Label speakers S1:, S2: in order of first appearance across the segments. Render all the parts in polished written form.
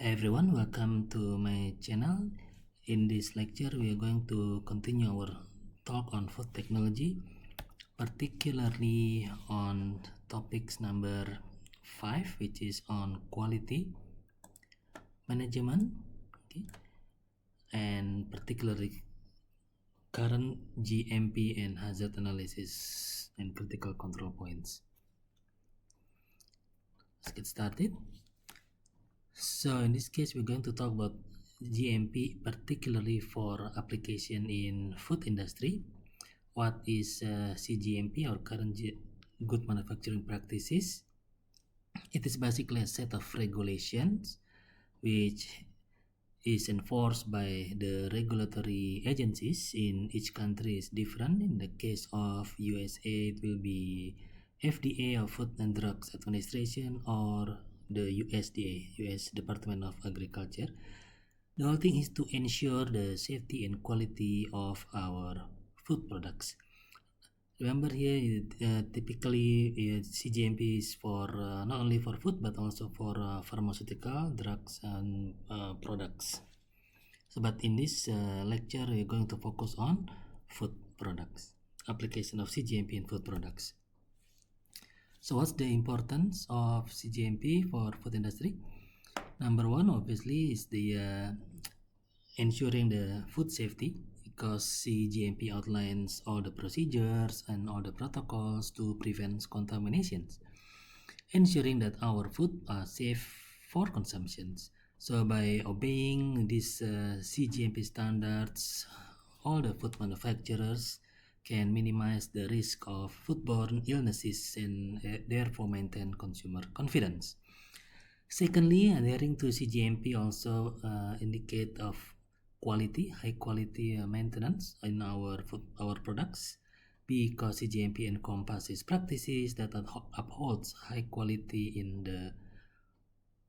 S1: Hey everyone, welcome to my channel. In this lecture, we are going to continue our talk on food technology, particularly on topics number 5, which is on quality management, okay, and particularly current GMP and hazard analysis and critical control points. Let's get started. So in this case, we're going to talk about GMP, particularly for application in food industry. What is CGMP, or current good manufacturing practices? It is basically a set of regulations which is enforced by the regulatory agencies in each country is different. In the case of USA, it will be FDA, or Food and Drugs Administration, or the USDA, US Department of Agriculture. The whole thing is to ensure the safety and quality of our food products. Remember here, typically CGMP is for not only for food but also for pharmaceutical drugs and products. So, but in this lecture, we're going to focus on food products, application of CGMP in food products. So, what's the importance of CGMP for food industry? Number one, obviously, is the ensuring the food safety, because CGMP outlines all the procedures and all the protocols to prevent contaminations, ensuring that our food are safe for consumption. So by obeying these CGMP standards, all the food manufacturers can minimize the risk of foodborne illnesses and therefore maintain consumer confidence. Secondly, adhering to CGMP also indicate of high quality maintenance in our products, because CGMP encompasses practices that upholds high quality in the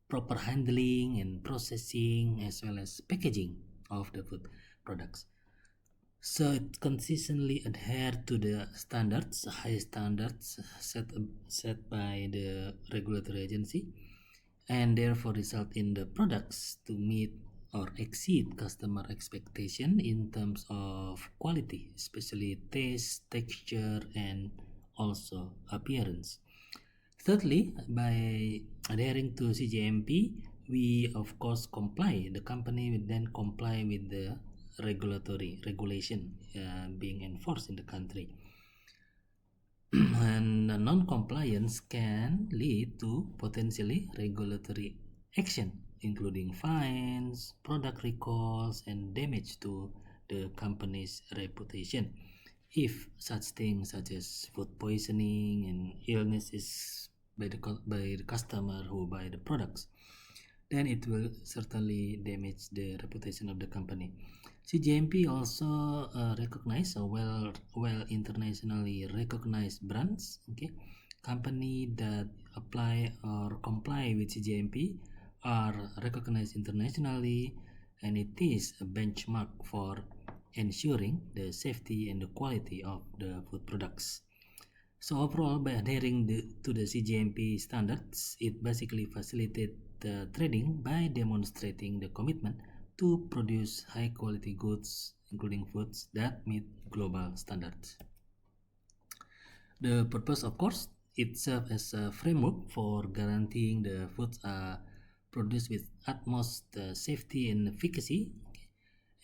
S1: proper handling and processing as well as packaging of the food products. So it consistently adhere to the standards, high standards set by the regulatory agency, and therefore result in the products to meet or exceed customer expectation in terms of quality, especially taste, texture, and also appearance. Thirdly, by adhering to CGMP, we of course comply. The company will then comply with the regulation being enforced in the country. And non-compliance can lead to potentially regulatory action, including fines, product recalls, and damage to the company's reputation. If such things such as food poisoning and illnesses by the customer who buy the products, then it will certainly damage the reputation of the company. CGMP also recognize well internationally recognized brands. Okay, company that apply or comply with CGMP are recognized internationally, and it is a benchmark for ensuring the safety and the quality of the food products. So overall, by adhering to the CGMP standards, it basically facilitates trading by demonstrating the commitment to produce high quality goods, including foods that meet global standards. The purpose, of course, it serves as a framework for guaranteeing the foods are produced with utmost safety and efficacy,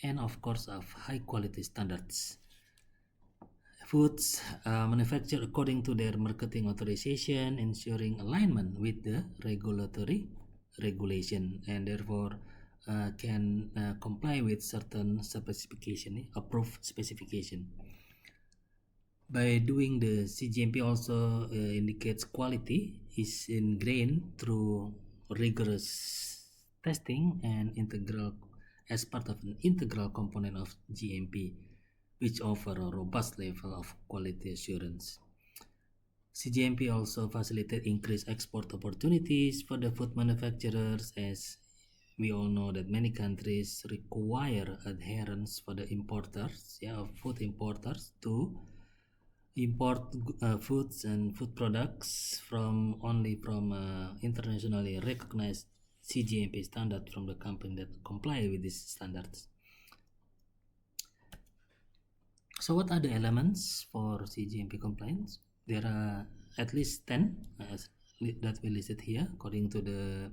S1: and of course of high quality standards. Foods manufactured according to their marketing authorization, ensuring alignment with the regulatory regulation, and therefore can comply with certain approved specification. By doing the CGMP also indicates quality is ingrained through rigorous testing and as part of an integral component of GMP, which offer a robust level of quality assurance. CGMP also facilitates increased export opportunities for the food manufacturers, as we all know that many countries require adherence for the importers, food importers, to import foods and food products from internationally recognized CGMP standard from the company that comply with these standards. So what are the elements for CGMP compliance? There are at least 10 that we listed here according to the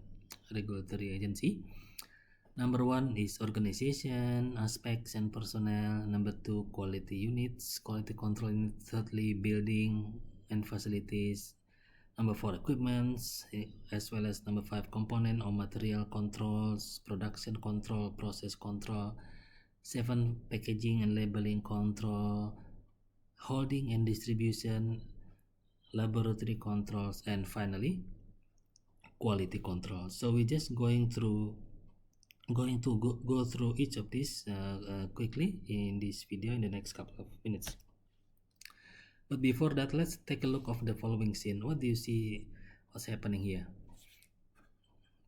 S1: regulatory agency. Number 1 is organization, aspects and personnel. Number 2, quality units, quality control units. Thirdly, building and facilities. Number 4, equipments, as well as number 5, component or material controls, production control, process control. 7, packaging and labeling control, holding and distribution, laboratory controls, and finally quality control. So we're just going to go through each of these quickly in this video in the next couple of minutes. But before that, let's take a look of the following scene. What do you see what's happening here?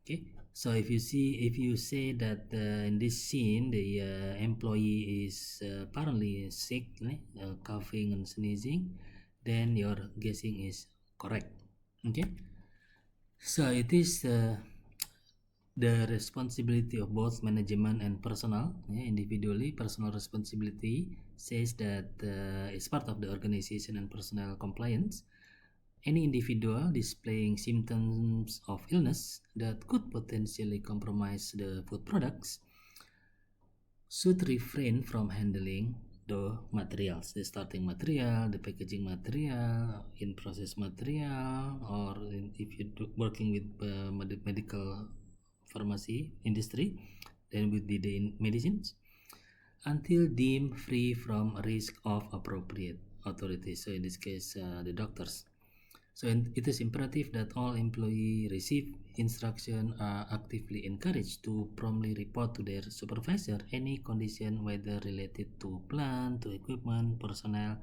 S1: Okay, so if you say that in this scene the employee is apparently sick, coughing and sneezing, then your guessing is correct. Okay, so it is the responsibility of both management and personnel. Individually, personal responsibility says that it's part of the organization and personnel compliance. Any individual displaying symptoms of illness that could potentially compromise the food products should refrain from handling the materials, the starting material, the packaging material, in-process material, or if you're working with medical pharmacy industry, then would be the medicines, until deemed free from risk of appropriate authorities. So in this case, the doctors. So it is imperative that all employees receive instruction are actively encouraged to promptly report to their supervisor any condition, whether related to plant, to equipment, personnel,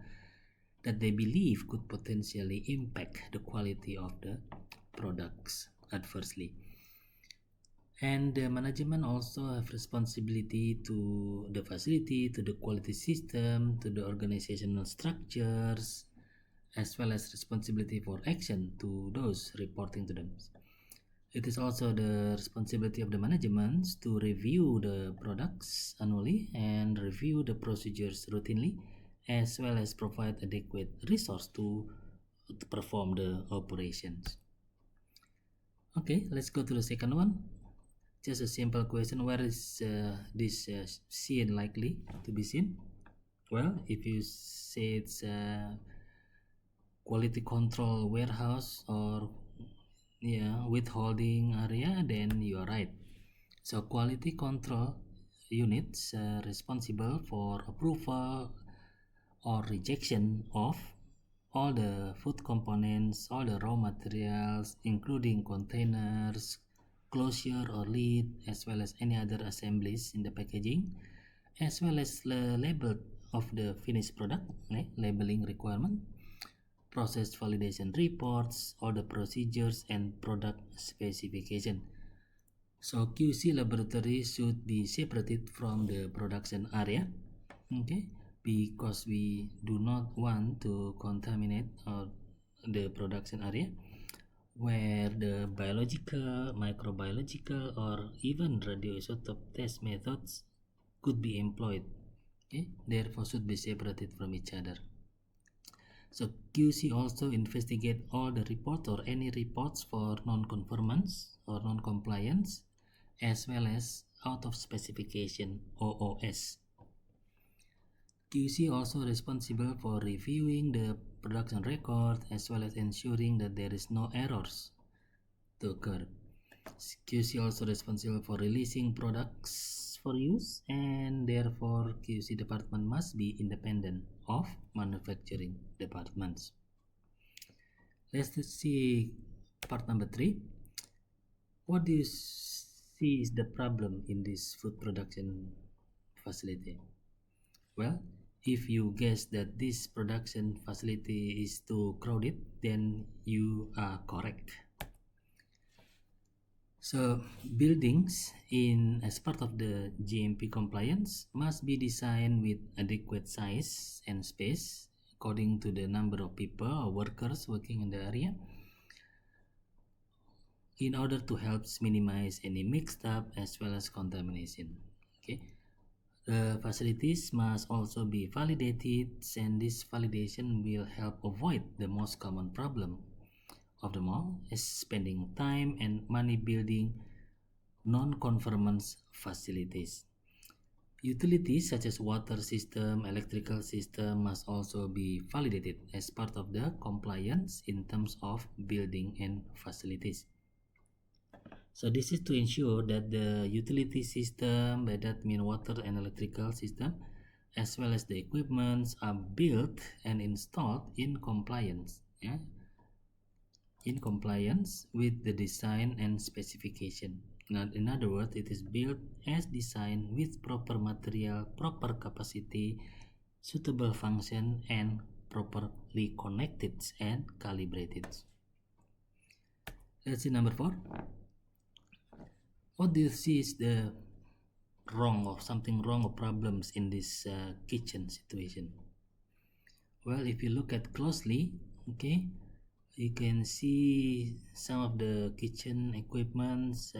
S1: that they believe could potentially impact the quality of the products adversely. And the management also have responsibility to the facility, to the quality system, to the organizational structures, as well as responsibility for action to those reporting to them. It is also the responsibility of the management to review the products annually and review the procedures routinely, as well as provide adequate resource to perform the operations. Okay, let's go to the second one. Just a simple question: where is this scene likely to be seen? Well, if you say it's quality control warehouse or withholding area, then you are right. So quality control units responsible for approval or rejection of all the food components, all the raw materials, including containers, closure or lid, as well as any other assemblies in the packaging, as well as the label of the finished product, labeling requirement, process validation reports, all the procedures and product specification. So QC laboratory should be separated from the production area, okay, because we do not want to contaminate the production area where the biological, microbiological, or even radioisotope test methods could be employed. Okay, therefore should be separated from each other. So QC also investigate all the report or any reports for non-conformance or non-compliance, as well as out of specification OOS. QC also responsible for reviewing the production record as well as ensuring that there is no errors to occur. QC also responsible for releasing products for use, and therefore QC department must be independent of manufacturing departments. Let's see part number 3. What do you see is the problem in this food production facility? Well, if you guess that this production facility is too crowded, then you are correct. So buildings as part of the GMP compliance must be designed with adequate size and space according to the number of people or workers working in the area. in order to help minimize any mixed up as well as contamination. Okay, the facilities must also be validated, and this validation will help avoid the most common problem of them all, is spending time and money building non-conformance facilities. Utilities such as water system, electrical system must also be validated as part of the compliance in terms of building and facilities. So this is to ensure that the utility system, by that mean water and electrical system, as well as the equipments are built and installed in compliance, in compliance with the design and specification. Now, in other words, it is built as designed with proper material, proper capacity, suitable function, and properly connected and calibrated. Let's see number 4. What do you see is the wrong or something wrong or problems in this kitchen situation? Well, if you look at closely, okay, you can see some of the kitchen equipments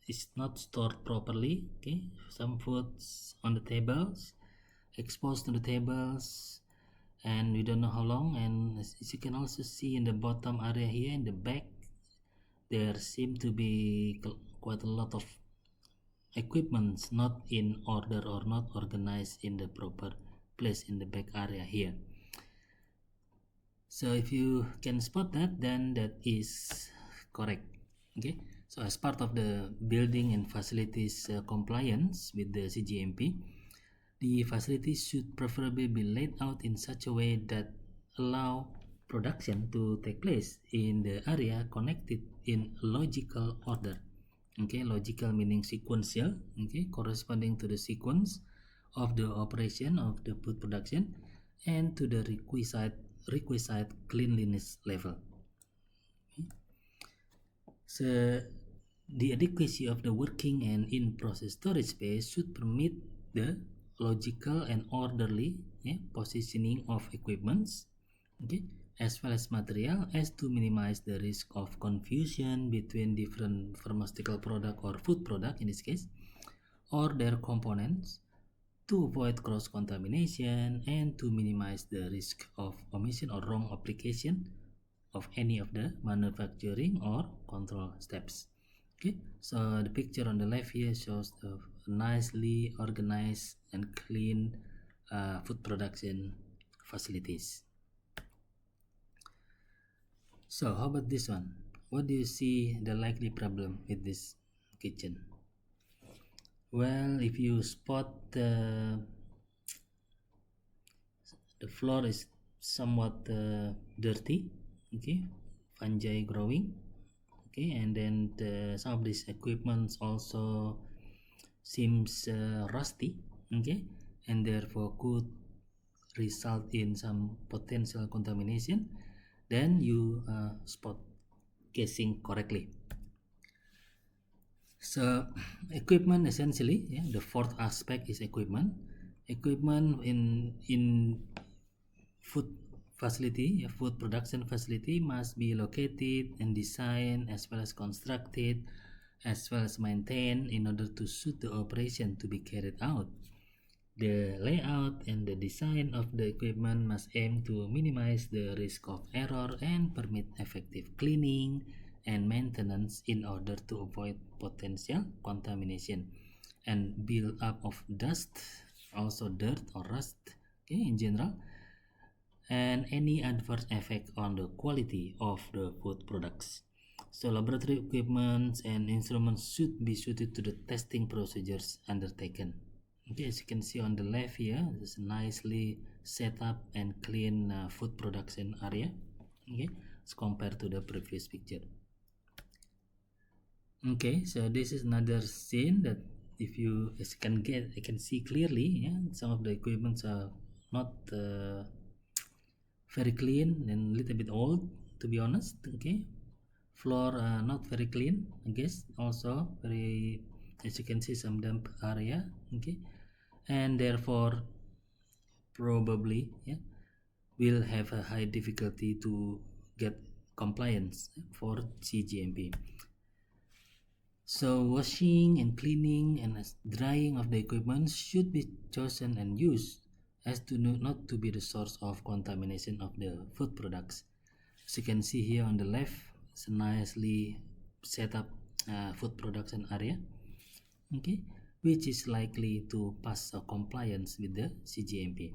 S1: is not stored properly. Okay, some foods on the tables, exposed to the tables, and we don't know how long. And as you can also see in the bottom area here in the back, there seem to be quite a lot of equipments not in order or not organized in the proper place in the back area here. So if you can spot that, then that is correct. Okay, so as part of the building and facilities compliance with the CGMP, the facilities should preferably be laid out in such a way that allow production to take place in the area connected in logical order. Okay, logical meaning sequential, okay, corresponding to the sequence of the operation of the food production and to the requisite cleanliness level. Okay. So the adequacy of the working and in-process storage space should permit the logical and orderly positioning of equipments, okay, as well as material, as to minimize the risk of confusion between different pharmaceutical product or food product in this case, or their components, to avoid cross-contamination and to minimize the risk of omission or wrong application of any of the manufacturing or control steps. Okay, so the picture on the left here shows the nicely organized and clean food production facilities. So how about this one? What do you see the likely problem with this kitchen? Well, if you spot the floor is somewhat dirty, okay, fungi growing, okay, and then some of these equipments also seems rusty, okay, and therefore could result in some potential contamination, then you spot casing correctly. So equipment essentially, the fourth aspect is equipment. Equipment in food facility, a food production facility must be located and designed as well as constructed as well as maintained in order to suit the operation to be carried out. The layout and the design of the equipment must aim to minimize the risk of error and permit effective cleaning and maintenance in order to avoid potential contamination and build up of dust, also dirt or rust, okay, in general, and any adverse effect on the quality of the food products. So laboratory equipment and instruments should be suited to the testing procedures undertaken. Okay, as you can see on the left here, this is nicely set up and clean food production area, okay, as compared to the previous picture. Okay, so this is another scene that if you can see clearly, some of the equipments are not very clean and a little bit old, to be honest. Okay, floor not very clean, I guess, also very, as you can see, some damp area, okay, and therefore probably will have a high difficulty to get compliance for CGMP. So washing and cleaning and drying of the equipment should be chosen and used as to not to be the source of contamination of the food products. As you can see here on the left, it's a nicely set up food production area, okay, which is likely to pass a compliance with the CGMP.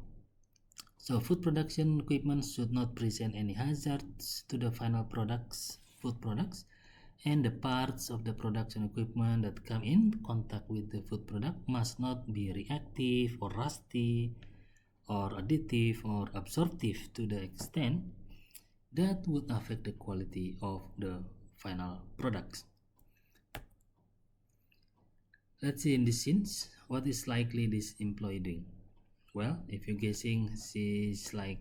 S1: So food production equipment should not present any hazards to the final food products, and the parts of the production equipment that come in contact with the food product must not be reactive or rusty or additive or absorptive to the extent that would affect the quality of the final products. Let's see in this scenes, what is likely this employee doing? Well, if you're guessing she's like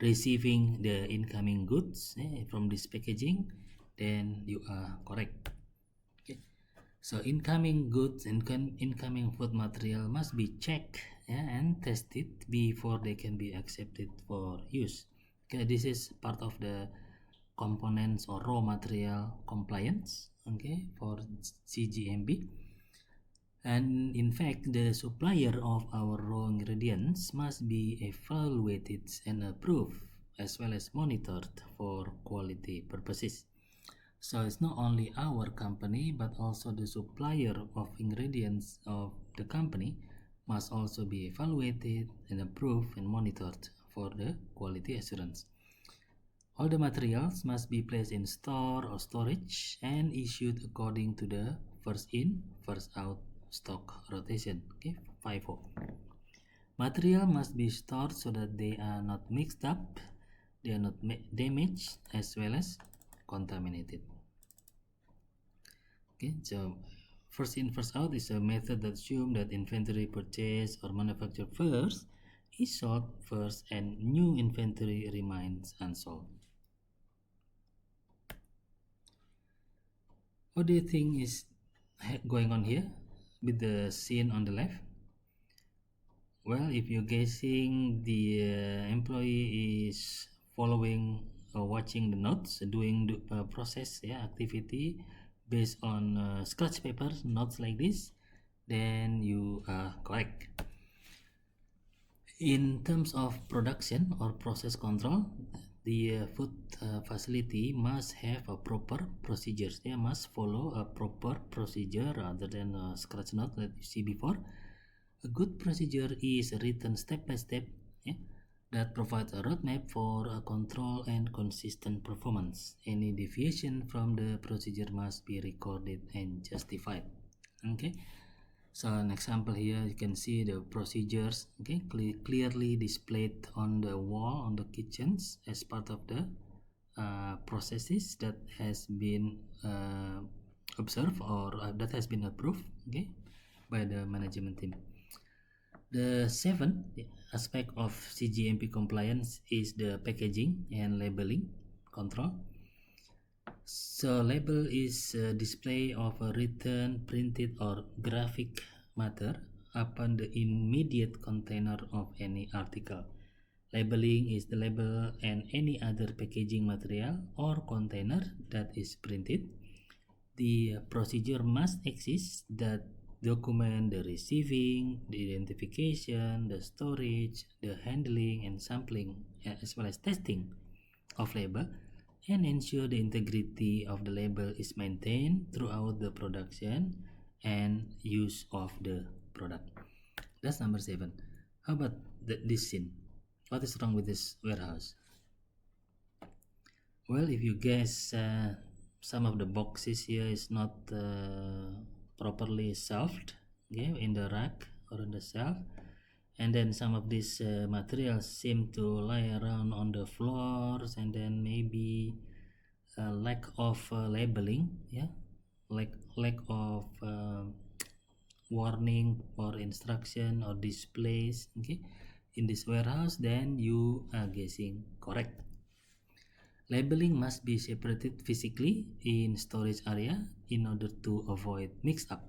S1: receiving the incoming goods from this packaging, then you are correct. Okay. So incoming goods and incoming food material must be checked and tested before they can be accepted for use. Okay, this is part of the components or raw material compliance, okay, for CGMP. And in fact, the supplier of our raw ingredients must be evaluated and approved as well as monitored for quality purposes. So it's not only our company but also the supplier of ingredients of the company must also be evaluated and approved and monitored for the quality assurance. All the materials must be placed in store or storage and issued according to the first in, first out stock rotation, okay, FIFO. Material must be stored so that they are not mixed up, they are not damaged as well as contaminated. Okay, so first in first out is a method that assumes that inventory purchased or manufactured first is sold first and new inventory remains unsold. What do you think is going on here with the scene on the left? Well, if you're guessing the employee is following or watching the notes, doing the process activity based on scratch paper notes like this, then you are correct. In terms of production or process control, the food facility must have a proper procedures. They must follow a proper procedure rather than a scratch note that you see before. A good procedure is written step by step that provides a roadmap for a control and consistent performance. Any deviation from the procedure must be recorded and justified. Okay. So an example here, you can see the procedures, okay, clearly displayed on the wall on the kitchens as part of the processes that has been observed or that has been approved, okay, by the management team. The seventh aspect of CGMP compliance is the packaging and labeling control. So label is a display of a written, printed or graphic matter upon the immediate container of any article. Labeling is the label and any other packaging material or container that is printed. The procedure must exist that document the receiving, the identification, the storage, the handling and sampling as well as testing of label, and ensure the integrity of the label is maintained throughout the production and use of the product. That's number 7. How about this scene? What is wrong with this warehouse? Well, if you guess some of the boxes here is not properly shelved, okay, in the rack or on the shelf, and then some of these materials seem to lie around on the floors, and then maybe lack of labeling, lack of warning or instruction or displays, okay, in this warehouse, then you are guessing correct. Labeling must be separated physically in storage area in order to avoid mix-up.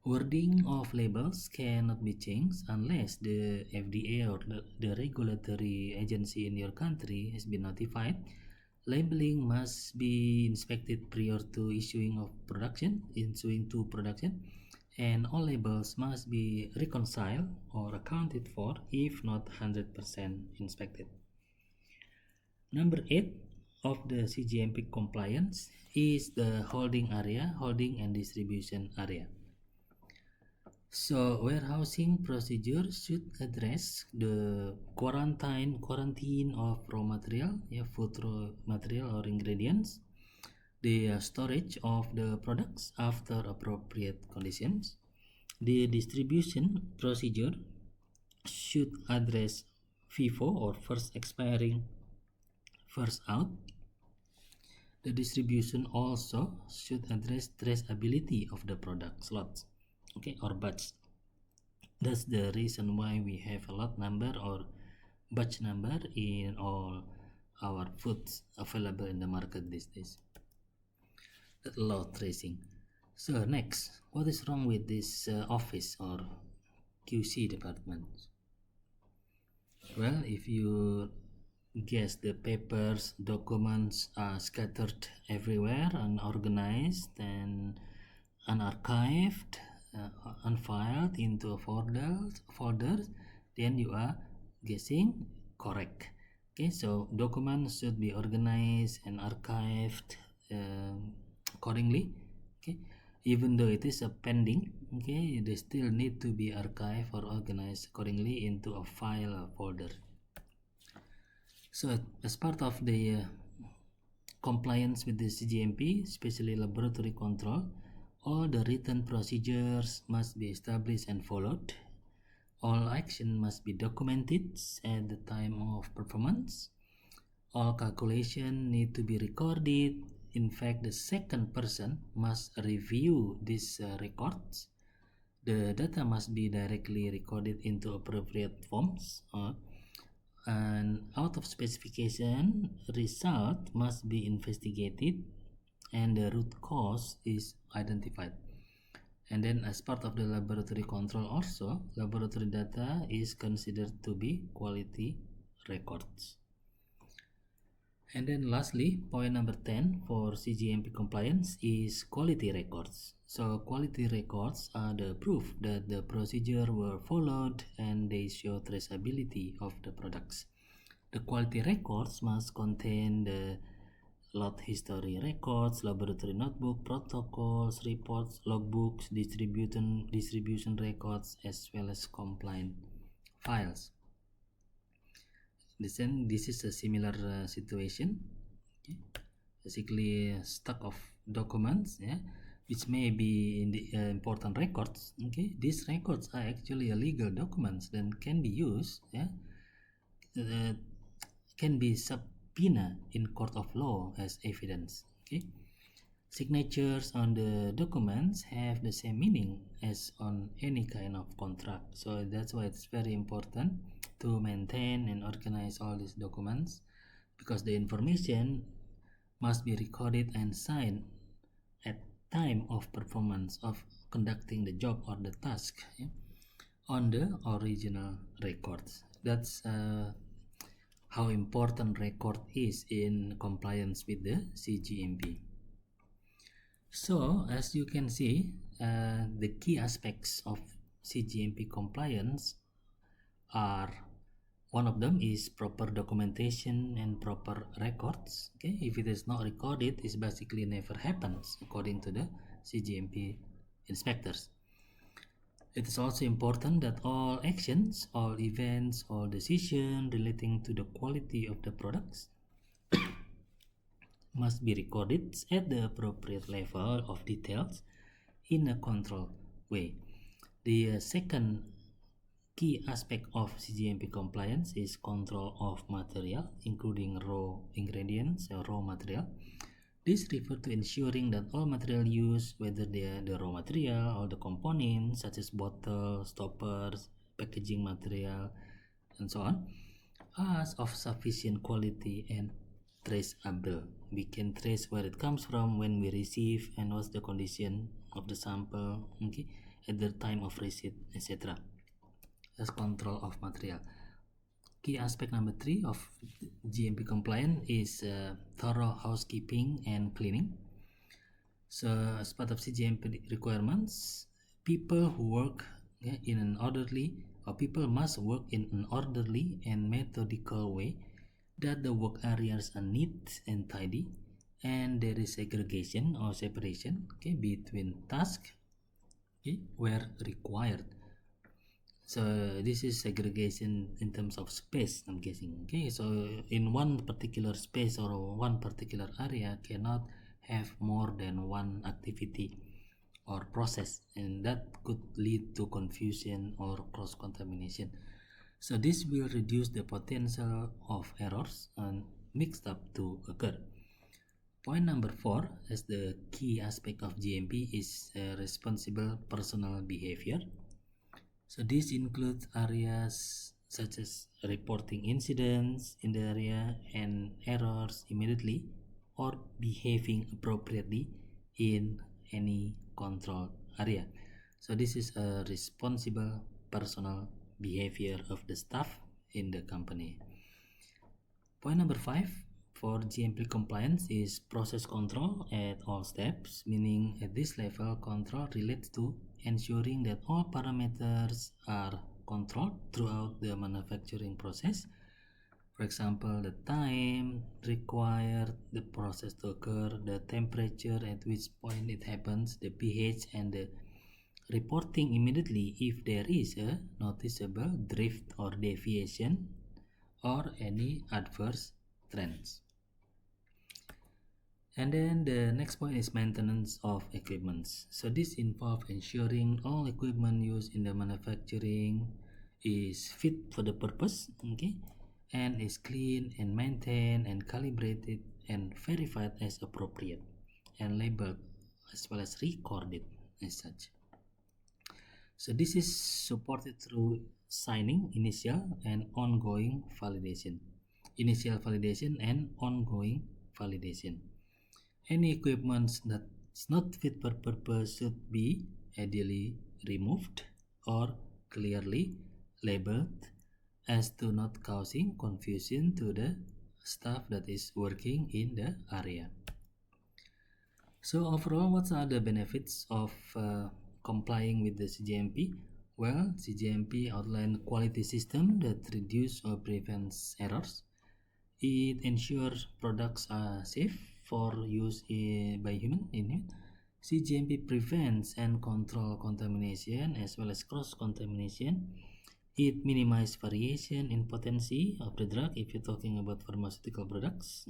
S1: Wording of labels cannot be changed unless the FDA or the regulatory agency in your country has been notified. Labeling must be inspected prior to issuing to production, and all labels must be reconciled or accounted for if not 100% inspected. Number 8 of the CGMP compliance is the holding and distribution area. So warehousing procedure should address the quarantine of raw material, food raw material or ingredients, the storage of the products after appropriate conditions. The distribution procedure should address FIFO or first expiring, first out. The distribution also should address traceability of the product slots, or batch. That's the reason why we have a lot number or batch number in all our foods available in the market these days. That allow tracing. So next, what is wrong with this office or QC department? Well, if you guess, the papers, documents are scattered everywhere, unorganized and unarchived, unfiled into folders, then you are guessing correct. Okay, so documents should be organized and archived accordingly. Okay, even though it is a pending, okay, they still need to be archived or organized accordingly into a file or folder. So as part of the compliance with the CGMP, especially laboratory control, all the written procedures must be established and followed. All action must be documented at the time of performance. All calculation need to be recorded. In fact, the second person must review these records. The data must be directly recorded into appropriate forms. And out of specification, result must be investigated and the root cause is identified. And then as part of the laboratory control also, laboratory data is considered to be quality records. And then lastly, point number 10 for CGMP compliance is quality records. So quality records are the proof that the procedure were followed and they show traceability of the products. The quality records must contain the lot history records, laboratory notebook, protocols, reports, logbooks, distribution records, as well as compliant files. This is a similar situation. Okay. Basically, a stack of documents, which may be in the important records. Okay, these records are actually legal documents that can be used, can be subpoena in court of law as evidence. Okay, signatures on the documents have the same meaning as on any kind of contract, so that's why it's very important to maintain and organize all these documents, because the information must be recorded and signed at time of performance of conducting the job or the task, on the original records. That's how important record is in compliance with the CGMP. So as you can see, the key aspects of CGMP compliance are, one of them is proper documentation and proper records. Okay, if it is not recorded, it basically never happens according to the CGMP inspectors. It is also important that all actions, all events, all decisions relating to the quality of the products must be recorded at the appropriate level of details in a controlled way. The second key aspect of CGMP compliance is control of material, including raw ingredients or raw material. This refers to ensuring that all material used, whether they are the raw material or the components such as bottles, stoppers, packaging material, and so on, are of sufficient quality and traceable. We can trace where it comes from, when we receive, and what's the condition of the sample, okay, at the time of receipt, etc. As control of material. Key aspect number 3 of GMP compliance is thorough housekeeping and cleaning. So as part of CGMP requirements, people who work in an orderly, or people must work in an orderly and methodical way, that the work areas are neat and tidy, and there is segregation or separation between tasks where required. So this is segregation in terms of space, I'm guessing. So in one particular space or one particular area cannot have more than one activity or process, and that could lead to confusion or cross-contamination. So this will reduce the potential of errors and mixed up to occur. Point number 4, as the key aspect of GMP, is responsible personal behavior. So this includes areas such as reporting incidents in the area and errors immediately, or behaving appropriately in any control area. So this is a responsible personal behavior of the staff in the company. Point number 5 for GMP compliance is process control at all steps, meaning at this level control relates to ensuring that all parameters are controlled throughout the manufacturing process. For example, the time required the process to occur, the temperature at which point it happens, the pH, and the reporting immediately if there is a noticeable drift or deviation or any adverse trends. And then the next point is maintenance of equipments. So this involves ensuring all equipment used in the manufacturing is fit for the purpose, and is clean and maintained and calibrated and verified as appropriate, and labeled as well as recorded as such. So this is supported through signing initial and ongoing validation. Initial validation and ongoing validation. Any equipment that's not fit for purpose should be ideally removed or clearly labeled as to not causing confusion to the staff that is working in the area. So overall, what are the benefits of complying with the CGMP? Well, CGMP outline quality system that reduce or prevents errors. It ensures products are safe for use by human. CGMP prevents and control contamination as well as cross-contamination. It minimizes variation in potency of the drug if you're talking about pharmaceutical products.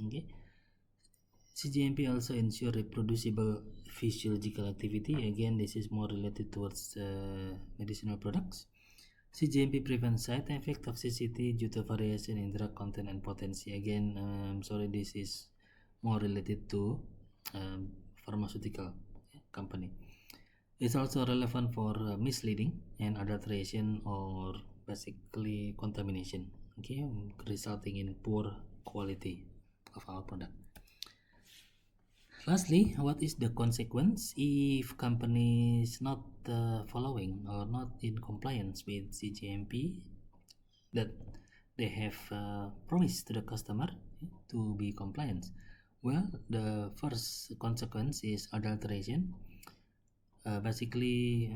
S1: CGMP also ensure reproducible physiological activity. Again, this is more related towards medicinal products. CGMP prevents side effect toxicity due to variation in drug content and potency. Again, sorry, this is more related to pharmaceutical company. It's also relevant for misleading and adulteration or basically contamination, resulting in poor quality of our product. Lastly, what is the consequence if company is not following or not in compliance with CGMP that they have promised to the customer to be compliant? Well, the first consequence is adulteration. Basically,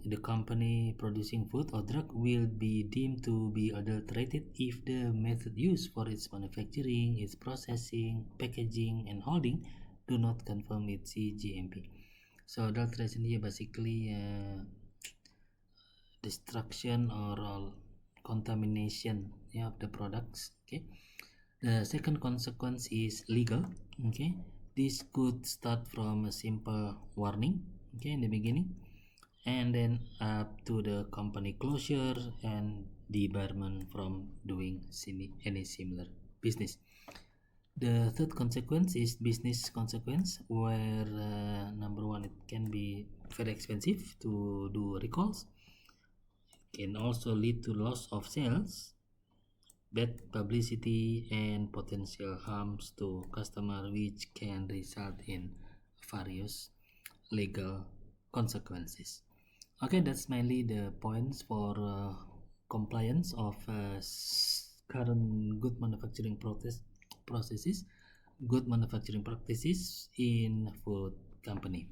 S1: the company producing food or drug will be deemed to be adulterated if the method used for its manufacturing, its processing, packaging, and holding do not conform with CGMP. So adulteration here basically destruction or contamination of the products. The second consequence is legal. This could start from a simple warning in the beginning, and then up to the company closure and debarment from doing any similar business. The third consequence is business consequence, where number one, it can be very expensive to do recalls. It can also lead to loss of sales, bad publicity, and potential harms to customer, which can result in various legal consequences. Okay, that's mainly the points for compliance of current good manufacturing processes, good manufacturing practices in food company.